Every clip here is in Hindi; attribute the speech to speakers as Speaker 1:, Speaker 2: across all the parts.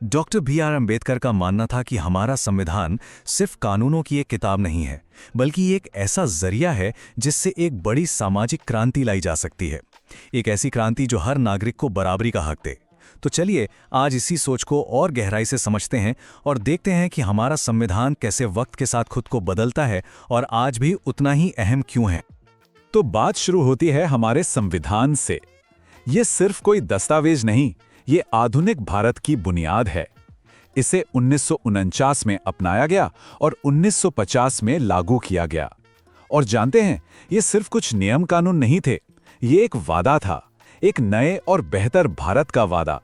Speaker 1: Doctor B R. अम्बेडकर का मानना था कि हमारा संविधान सिर्फ कानूनों की एक किताब नहीं है, बल्कि एक ऐसा जरिया है जिससे एक बड़ी सामाजिक क्रांति लाई जा सकती है। एक ऐसी क्रांति जो हर नागरिक को बराबरी का हक दे। तो चलिए आज इसी सोच को और गहराई से समझते हैं और देखते हैं कि हमारा संविधान कैसे वक्त के साथ खुद को बदलता है और आज भी उतना ही अहम क्यों है।
Speaker 2: तो बात शुरू होती है हमारे संविधान से। ये सिर्फ कोई दस्तावेज नहीं, ये आधुनिक भारत की बुनियाद है। इसे 1949 में अपनाया गया और 1950 में लागू किया गया। और जानते हैं, ये सिर्फ कुछ नियम कानून नहीं थे, ये एक वादा था, एक नए और बेहतर भारत का वादा।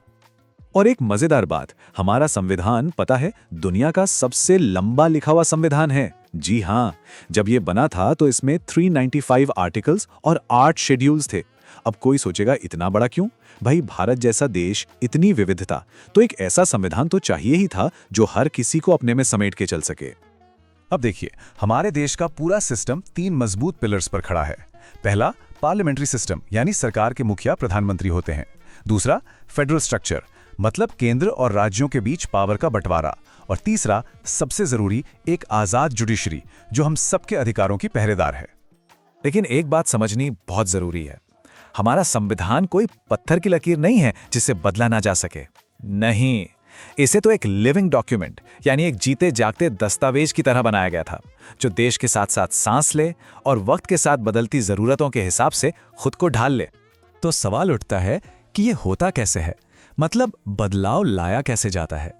Speaker 2: और एक मजेदार बात, हमारा संविधान पता है दुनिया का सबसे लंबा लिखा हुआ संविधान है। जी हां, जब ये बना था तो इसमें 395 आर्टिकल्स और 8 शेड्यूल्स थे। अब कोई सोचेगा इतना बड़ा क्यों? भाई, भारत जैसा देश, इतनी विविधता, तो एक ऐसा संविधान तो चाहिए ही था जो हर किसी को अपने में समेट के चल सके।
Speaker 1: अब देखिए, हमारे देश का पूरा सिस्टम 3 मजबूत पिलर्स पर खड़ा है। पहला, पार्लियामेंट्री सिस्टम, यानी सरकार के मुखिया प्रधानमंत्री होते हैं। दूसरा, फेडरल स्ट्रक्चर, मतलब केंद्र और राज्यों के बीच पावर का बंटवारा। और तीसरा, सबसे जरूरी, एक आजाद जुडिशरी जो हम सबके अधिकारों की पहरेदार है।
Speaker 2: लेकिन एक बात समझनी बहुत जरूरी है, हमारा संविधान कोई पत्थर की लकीर नहीं है जिसे बदला ना जा सके। नहीं, इसे तो एक लिविंग डॉक्यूमेंट, यानी एक जीते जागते दस्तावेज की तरह बनाया गया था, जो देश के साथ साथ सांस ले और वक्त के साथ बदलती जरूरतों के हिसाब से खुद को ढाल ले।
Speaker 1: तो सवाल उठता है कि ये होता कैसे है, मतलब बदलाव लाया कैसे जाता है।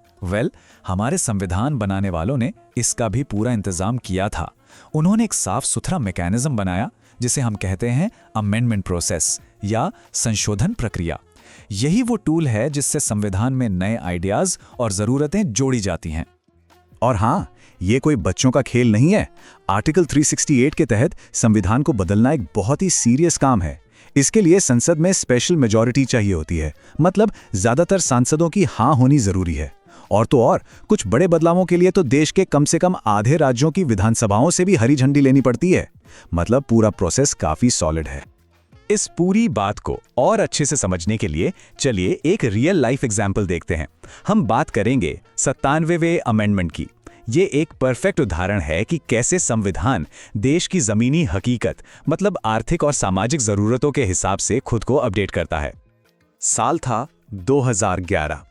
Speaker 1: हमारे संविधान बनाने वालों ने इसका भी पूरा इंतजाम किया था। उन्होंने एक साफ सुथरा मैकेनिज्म बनाया जिसे हम कहते हैं अमेंडमेंट प्रोसेस या संशोधन प्रक्रिया। यही वो टूल है जिससे संविधान में नए आइडियाज और जरूरतें जोड़ी जाती हैं।
Speaker 2: और हां, ये कोई बच्चों का खेल नहीं है। आर्टिकल 368 के तहत संविधान को बदलना एक बहुत ही सीरियस काम है। इसके लिए संसद में स्पेशल मेजॉरिटी चाहिए होती है, मतलब ज्यादातर सांसदों की हां होनी जरूरी है। और तो और कुछ बड़े बदलावों के लिए तो देश के कम से कम आधे राज्यों की विधानसभाओं से भी हरी झंडी लेनी पड़ती है। मतलब पूरा प्रोसेस काफी सॉलिड है।
Speaker 1: इस पूरी बात को और अच्छे से समझने के लिए चलिए एक रियल लाइफ एग्जाम्पल देखते हैं। हम बात करेंगे 97वें अमेंडमेंट की। ये एक परफेक्ट उदाहरण है कि कैसे संविधान देश की जमीनी हकीकत, मतलब आर्थिक और सामाजिक जरूरतों के हिसाब से खुद को अपडेट करता है।
Speaker 2: साल था 2011,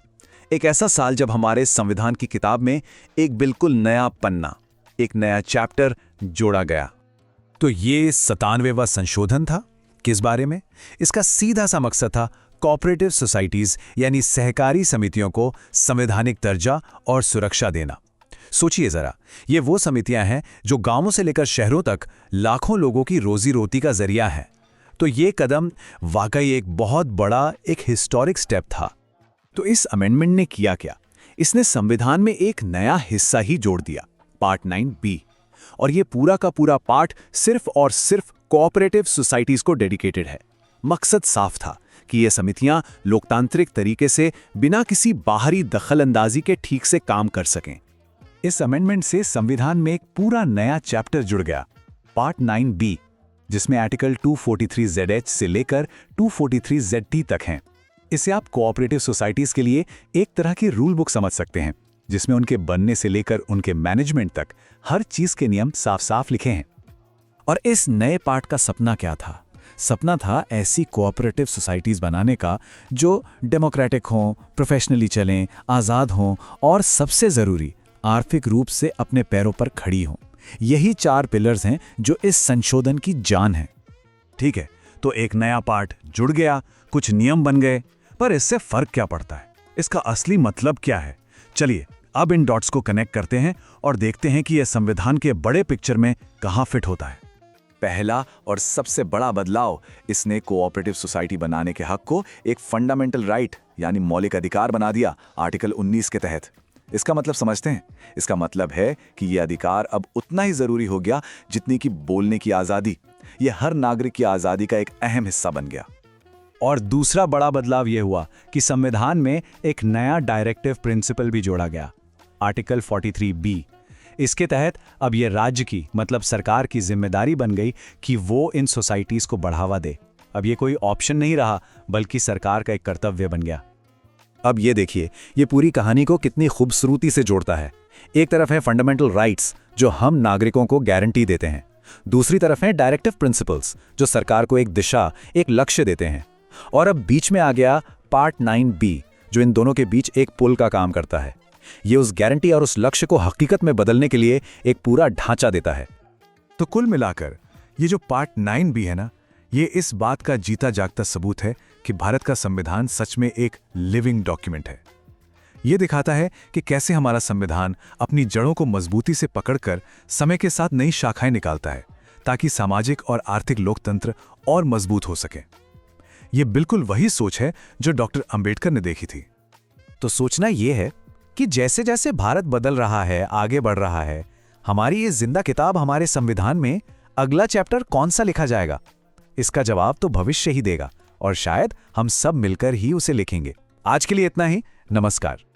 Speaker 2: एक ऐसा साल जब हमारे संविधान की किताब में एक बिल्कुल नया पन्ना, एक नया चैप्टर जोड़ा गया।
Speaker 1: तो ये 97वां संशोधन था। किस बारे में? इसका सीधा सा मकसद था कोऑपरेटिव सोसाइटीज यानी सहकारी समितियों को संवैधानिक दर्जा और सुरक्षा देना। सोचिए जरा, ये वो समितियां हैं जो गांवों से लेकर शहरों तक लाखों लोगों की रोजी रोटी का जरिया है। तो ये कदम वाकई एक बहुत बड़ा, एक हिस्टोरिक स्टेप था।
Speaker 2: तो इस अमेंडमेंट ने किया क्या? इसने संविधान में एक नया हिस्सा ही जोड़ दिया, पार्ट 9B। और ये पूरा का पूरा पार्ट सिर्फ और सिर्फ कोऑपरेटिव सोसाइटीज को डेडिकेटेड है। मकसद साफ था कि ये समितियां लोकतांत्रिक तरीके से बिना किसी बाहरी दखलंदाजी के ठीक से काम कर सकें।
Speaker 1: इस अमेंडमेंट से संविधान में एक पूरा नया चैप्टर जुड़ गया, पार्ट 9B, जिसमें आर्टिकल 243ZH से लेकर 243ZT तक हैं। इसे आप कोऑपरेटिव सोसाइटीज के लिए एक तरह की रूल बुक समझ सकते हैं, जिसमें उनके बनने से लेकर उनके मैनेजमेंट तक हर चीज के नियम साफ साफ लिखे हैं। और इस नए पार्ट का सपना क्या था? सपना था ऐसी कोऑपरेटिव सोसाइटीज बनाने का जो डेमोक्रेटिक हों, प्रोफेशनली चलें, आज़ाद हों और सबसे ज़रूरी, आर्थिक रूप से अपने पैरों पर खड़ी हों। यही 4 पिलर्स हैं जो इस संशोधन की जान है।
Speaker 2: ठीक है, तो एक नया पार्ट जुड़ गया, कुछ नियम बन गए, पर इससे फर्क क्या पड़ता है? इसका असली मतलब क्या है? चलिए अब इन डॉट्स को कनेक्ट करते हैं और देखते हैं कि यह संविधान के बड़े पिक्चर में कहां फिट होता है। पहला और सबसे बड़ा बदलाव, इसने कोऑपरेटिव सोसाइटी बनाने के हक को एक फंडामेंटल राइट यानी मौलिक अधिकार बना दिया, आर्टिकल 19 के तहत। इसका मतलब समझते हैं? इसका मतलब है कि यह अधिकार अब उतना ही जरूरी हो गया जितनी कि बोलने की आजादी। यह हर नागरिक की आजादी का एक अहम हिस्सा बन गया।
Speaker 1: और दूसरा बड़ा बदलाव यह हुआ कि संविधान में एक नया डायरेक्टिव प्रिंसिपल भी जोड़ा गया, आर्टिकल 43B। इसके तहत अब यह राज्य की, मतलब सरकार की जिम्मेदारी बन गई कि वो इन सोसाइटीज को बढ़ावा दे। अब ये कोई ऑप्शन नहीं रहा, बल्कि सरकार का एक कर्तव्य बन गया।
Speaker 3: अब ये देखिए, ये पूरी कहानी को कितनी खूबसूरती से जोड़ता है। एक तरफ है फंडामेंटल राइट्स जो हम नागरिकों को गारंटी देते हैं, दूसरी तरफ है डायरेक्टिव प्रिंसिपल्स जो सरकार को एक दिशा, एक लक्ष्य देते हैं। और अब बीच में आ गया पार्ट 9B जो इन दोनों के बीच एक पुल का काम करता है। ये उस गारंटी और उस लक्ष्य को हकीकत में बदलने के लिए एक पूरा ढांचा देता है।
Speaker 2: तो कुल मिलाकर ये जो पार्ट 9B है ना, ये इस बात का जीता जागता सबूत है कि भारत का संविधान सच में एक लिविंग डॉक्यूमेंट है। ये दिखाता है कि कैसे हमारा संविधान अपनी जड़ों को मजबूती से पकड़कर समय के साथ नई शाखाएं निकालता है ताकि सामाजिक और आर्थिक लोकतंत्र और मजबूत हो सके। ये बिल्कुल वही सोच है जो डॉक्टर अंबेडकर ने देखी थी।
Speaker 3: तो सोचना यह है कि जैसे जैसे भारत बदल रहा है, आगे बढ़ रहा है, हमारी ये जिंदा किताब, हमारे संविधान में अगला चैप्टर कौन सा लिखा जाएगा, इसका जवाब तो भविष्य ही देगा और शायद हम सब मिलकर ही उसे लिखेंगे। आज के लिए इतना ही। नमस्कार।